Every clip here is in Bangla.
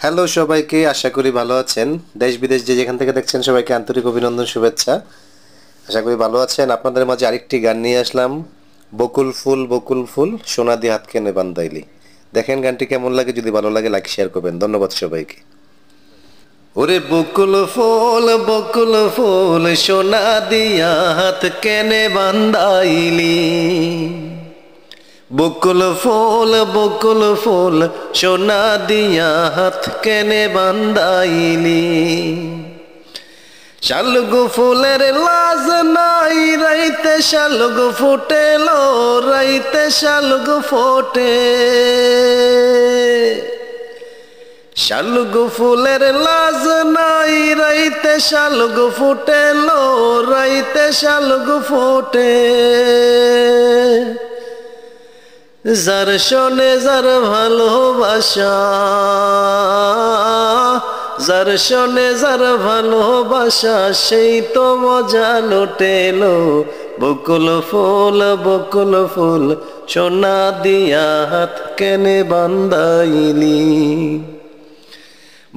হ্যালো সবাইকে, আশা করি ভালো আছেন। দেশ বিদেশ যে যেখান থেকে দেখছেন সবাইকে আন্তরিক অভিনন্দন, শুভেচ্ছা। আশা করি ভালো আছেন। আপনাদের মাঝে আরেকটি গান নিয়ে আসলাম, বকুল ফুল সোনা দিয়ে হাত কেনে বান্দাইলি। দেখেন গানটি কেমন লাগে, যদি ভালো লাগে লাইক শেয়ার করবেন। ধন্যবাদ সবাইকে। ওরে বকুল ফুল সোনা দিয়া হাত কেনে বান্দাইলি, বকুল ফুল সোনা দিয়া হাত কেনে বান্দাইলি। শালগো ফুলের লাজ নাই, রাইতে শালগো ফুটেলো, রাইতে শালগো ফোটে। শালগো ফুলের লাজ নাই, রাইতে শালগো ফুটেলো, রাইতে শালগো ফোটে। যার শোনে যার ভালোবাসা, যার শোনে যার ভালোবাসা, সেই তো মজা লোটেলো। বকুল ফুল সোনা দিয়া হাত কেনে বান্দাইলি।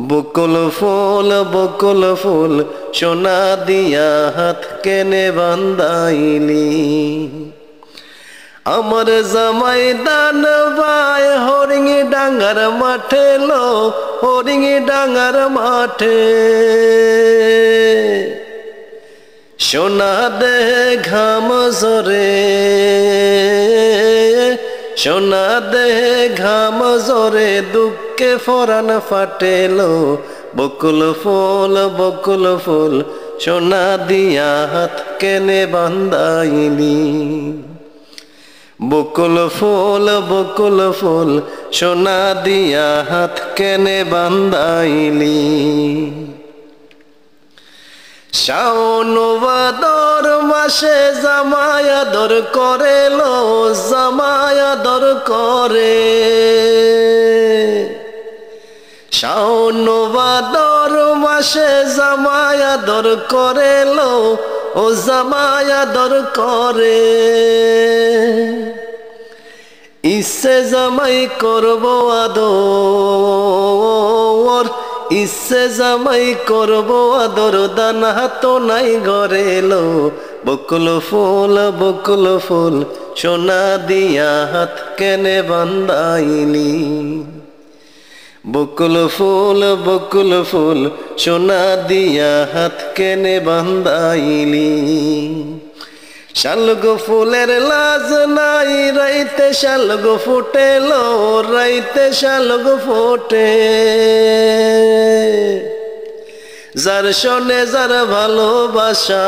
বকুল ফুল সোনা দিয়া হাত কেনে বান্দাইলি। আমার জামাই দান ভাই হরিঙি ডাঙ্গার মাঠে লো, হরিঙি ডাঙ্গার মাঠে। সোনা দেহে ঘাম জরে, সোনা দেহে ঘাম জরে, দুঃখে ফরান ফাটেলো। বকুল ফুল সোনা দিয়া হাত কেনে বান্দাইলি। বকুল ফুল সোনা দিয়া হাত কেনে বান্দাইলি। শাওন ভাদর মাসে জামাই আদর করে লো, জামাই আদর করে। শাওন ভাদর মাসে জামাই আদর করে লো, ও জামাই আদর করে। ইচ্ছে জামাই করব আদর, ইচ্ছে জামাই করব আদর, দান হাত নাই ঘরে লো। বকুল ফুল সোনা দিয়া হাত কেনে বান্দাইলি। বকুল ফুল সোনা দিয়া হাত কেনে বান্দাইলি। শালগো ফুলের লাজ নাই, রাইতে শালগো ফুটেলো, রাইতে শালগো ফোটে। যার শোনে যার ভালোবাসা,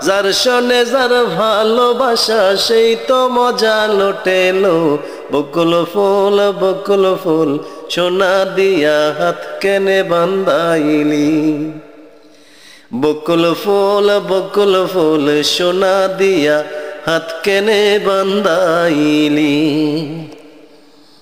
যার শোনে যার ভালোবাসা, সেই তো মজা লোটেলো। বকুল ফুল সোনা দিয়া হাত কেনে বান্দাইলি। বকুল ফুল সোনা দিয়া হাত কেনে বান্দাইলি।